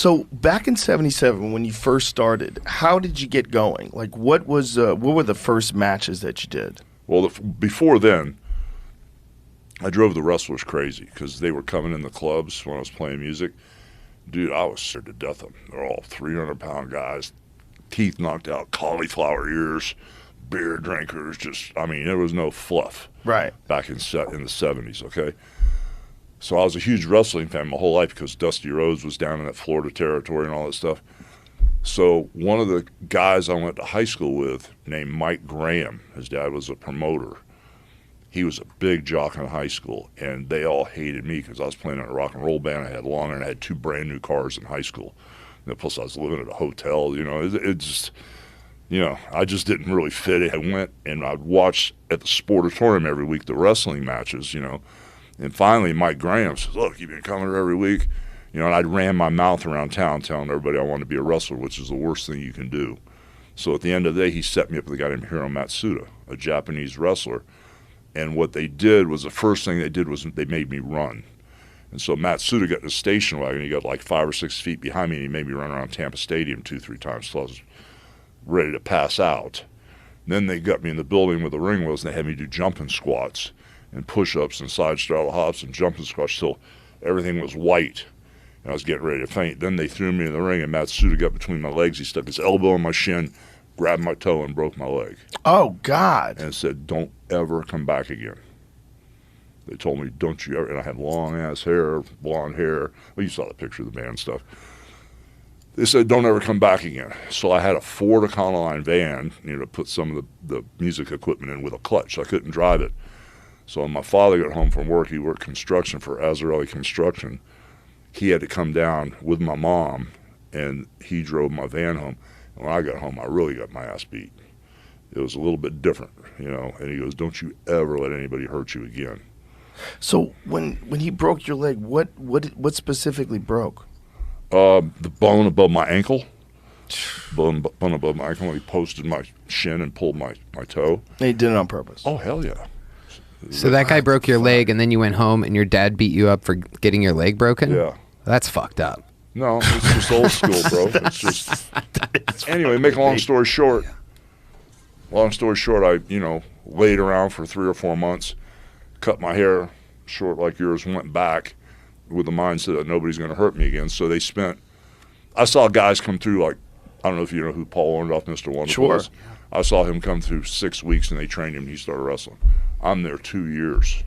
So back in '77, when you first started, how did you get going? Like, what were the first matches that you did? Well, before then, I drove the wrestlers crazy because they were coming in the clubs when I was playing music. Dude, I was scared to death of them. They're all 300-pound guys, teeth knocked out, cauliflower ears, beer drinkers. There was no fluff. Right. Back in the 70s, okay? So I was a huge wrestling fan my whole life because Dusty Rhodes was down in that Florida territory and all that stuff. So one of the guys I went to high school with named Mike Graham, his dad was a promoter. He was a big jock in high school, and they all hated me because I was playing in a rock and roll band. I had long hair, and I had 2 brand new cars in high school. Plus I was living at a hotel, I just didn't really fit it. I went and I'd watch at the Sportatorium every week the wrestling matches, And finally, Mike Graham says, look, you've been coming here every week. And I ran my mouth around town telling everybody I wanted to be a wrestler, which is the worst thing you can do. So at the end of the day, he set me up with a guy named Hiro Matsuda, a Japanese wrestler. And what they did was the first thing they did was they made me run. And so Matsuda got in a station wagon. He got like 5 or 6 feet behind me, and he made me run around Tampa Stadium 2-3 times till I was ready to pass out. Then they got me in the building where the ring was, and they had me do jumping squats and push-ups and side straddle hops and jumping squats till everything was white. And I was getting ready to faint. Then they threw me in the ring, and Matsuda got between my legs. He stuck his elbow in my shin, grabbed my toe, and broke my leg. Oh, God. And said, don't ever come back again. They told me, don't you ever, and I had long-ass hair, blonde hair. Well, you saw the picture of the band stuff. They said, don't ever come back again. So I had a Ford Econoline van, to put some of the music equipment in with a clutch. I couldn't drive it. So when my father got home from work, he worked construction for Azarelli Construction. He had to come down with my mom, and he drove my van home. And when I got home, I really got my ass beat. It was a little bit different, and he goes, don't you ever let anybody hurt you again. So when he broke your leg, what specifically broke? The bone above my ankle. Bone above my ankle. He posted my shin and pulled my toe. And he did it on purpose. Oh, hell yeah. So that guy broke your leg, and then you went home, and your dad beat you up for getting your leg broken? Yeah. That's fucked up. No, it's just old school, bro. It's just... Anyway, make a long story short. I, laid around for 3 or 4 months, cut my hair short like yours, went back with the mindset that nobody's going to hurt me again. So I saw guys come through, like, I don't know if you know who Paul Orndorff, Mr. Wonderful is. I saw him come through 6 weeks, and they trained him, and he started wrestling. I'm there 2 years.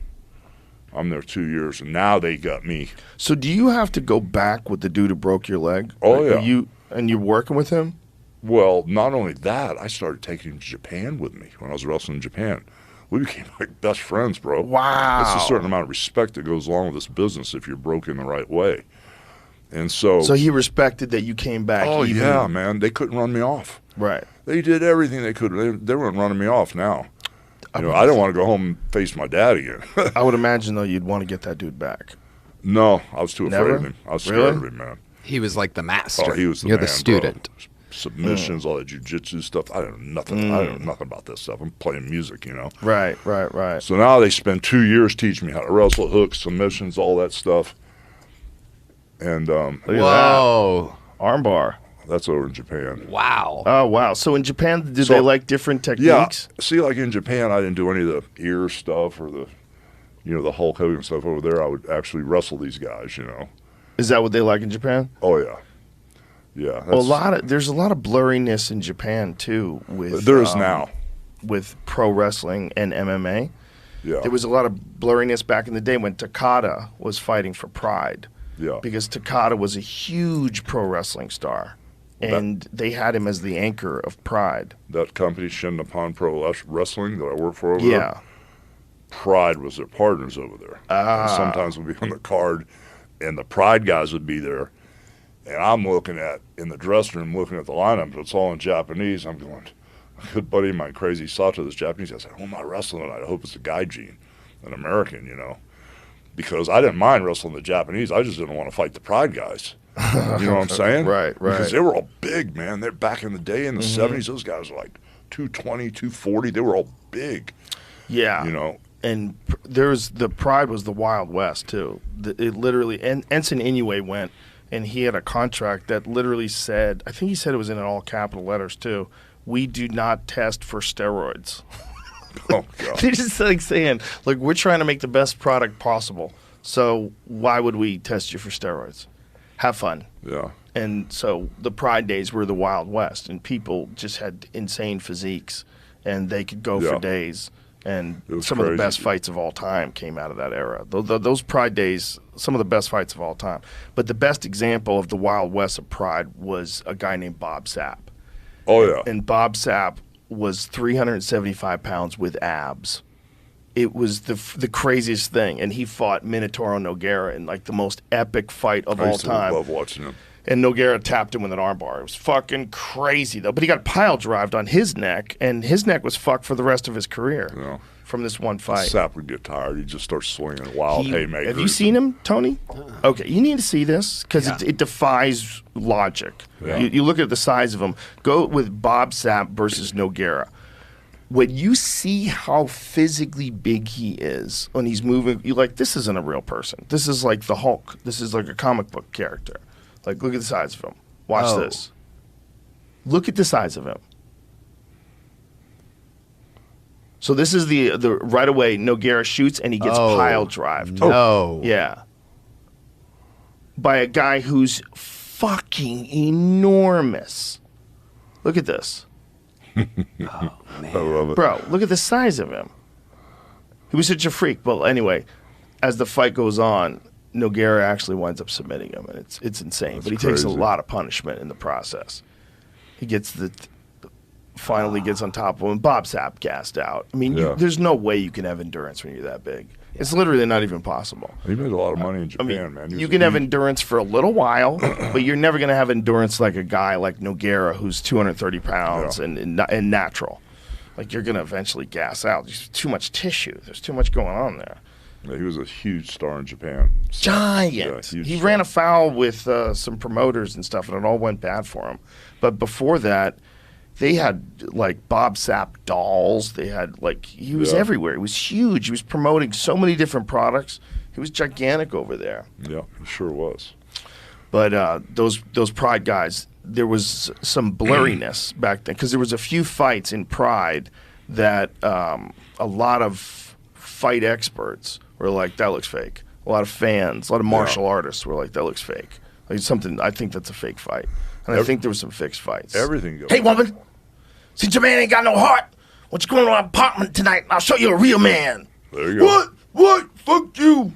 And now they got me. So do you have to go back with the dude who broke your leg? Oh, yeah. You're working with him? Well, not only that, I started taking him to Japan with me when I was wrestling in Japan. We became like best friends, bro. Wow. It's a certain amount of respect that goes along with this business if you're broken the right way. And so he respected that you came back. Oh, yeah, man. They couldn't run me off. Right. They did everything they could. They weren't running me off now. I don't want to go home and face my dad again. I would imagine, though, you'd want to get that dude back. No, I was too afraid of him. I was scared of him, man. He was like the master. Oh, he was the You're man, the student. Bro. Submissions, all that jiu-jitsu stuff. I don't know nothing. I don't know nothing about this stuff. I'm playing music, Right. So now they spend 2 years teaching me how to wrestle, hooks, submissions, all that stuff. And Look at whoa. that. Armbar. That's over in Japan. Wow. Oh, wow. So in Japan, did they like different techniques? Yeah. See, like in Japan, I didn't do any of the ear stuff or the Hulk Hogan stuff over there. I would actually wrestle these guys, Is that what they like in Japan? Oh, yeah. Yeah. Well, there's a lot of blurriness in Japan, too. There is now. With pro wrestling and MMA. Yeah. There was a lot of blurriness back in the day when Takada was fighting for Pride. Yeah. Because Takada was a huge pro wrestling star. And they had him as the anchor of Pride. That company, Shin Nippon Pro Wrestling, that I work for over there. Yeah. Pride was their partners over there. And sometimes we'd be on the card, and the Pride guys would be there. And I'm in the dressing room, looking at the lineup, but it's all in Japanese. I'm going, a good buddy of mine, Crazy Sato, this Japanese. I said, who am I wrestling tonight? I hope it's a gaijin, an American, Because I didn't mind wrestling the Japanese. I just didn't want to fight the Pride guys. You know what I'm saying? Right. Because they were all big, man. They're back in the day in the 70s. Those guys were like 220, 240. They were all big. Yeah. And the Pride was the Wild West, too. It literally, and Ensign Inoue went and he had a contract that literally said, I think he said it was in all capital letters too, we do not test for steroids. Oh, God. They're just like saying, like, we're trying to make the best product possible. So why would we test you for steroids? Have fun. Yeah. And so the Pride days were the Wild West, and people just had insane physiques, and they could go for days. And some of the best fights of all time came out of that era. Those Pride days, some of the best fights of all time. But the best example of the Wild West of Pride was a guy named Bob Sapp. Oh, yeah. And Bob Sapp was 375 pounds with abs. It was the craziest thing. And he fought Minotauro Nogueira in like the most epic fight of all time. I love watching him. And Nogueira tapped him with an armbar. It was fucking crazy, though. But he got pile drived on his neck, and his neck was fucked for the rest of his career from this one fight. Sapp would get tired. He'd just start swinging wild haymakers. Have you seen him, Tony? Okay, you need to see this because it defies logic. Yeah. You look at the size of him. Go with Bob Sapp versus Nogueira. When you see how physically big he is when he's moving, you're like, this isn't a real person. This is like the Hulk. This is like a comic book character. Like, look at the size of him. Watch this. Look at the size of him. So this is the right away. Nogueira shoots and he gets pile drived. No. Yeah. By a guy who's fucking enormous. Look at this. Oh, man. I love it. Bro, look at the size of him. He was such a freak. Well, anyway, as the fight goes on, Nogueira actually winds up submitting him, and it's insane. But he takes a lot of punishment in the process. He gets finally gets on top of him. Bob Sapp gassed out. I mean, there's no way you can have endurance when you're that big. It's literally not even possible. He made a lot of money in Japan, man. You can have endurance for a little while, but you're never going to have endurance like a guy like Nogueira who's 230 pounds and natural. Like, you're going to eventually gas out. There's too much tissue. There's too much going on there. Yeah, he was a huge star in Japan. Giant. He ran afoul with some promoters and stuff, and it all went bad for him. But before that, they had, like, Bob Sapp dolls. They had, like, he was everywhere. He was huge. He was promoting so many different products. He was gigantic over there. Yeah, he sure was. But those Pride guys, there was some blurriness back then because there was a few fights in Pride that a lot of fight experts were like, that looks fake. A lot of fans, a lot of martial artists were like, that looks fake. Like, something, I think that's a fake fight. And I think there was some fixed fights. Everything goes. Hey, woman, since your man ain't got no heart, why don't you go to our apartment tonight and I'll show you a real man. There you go. What? Fuck you.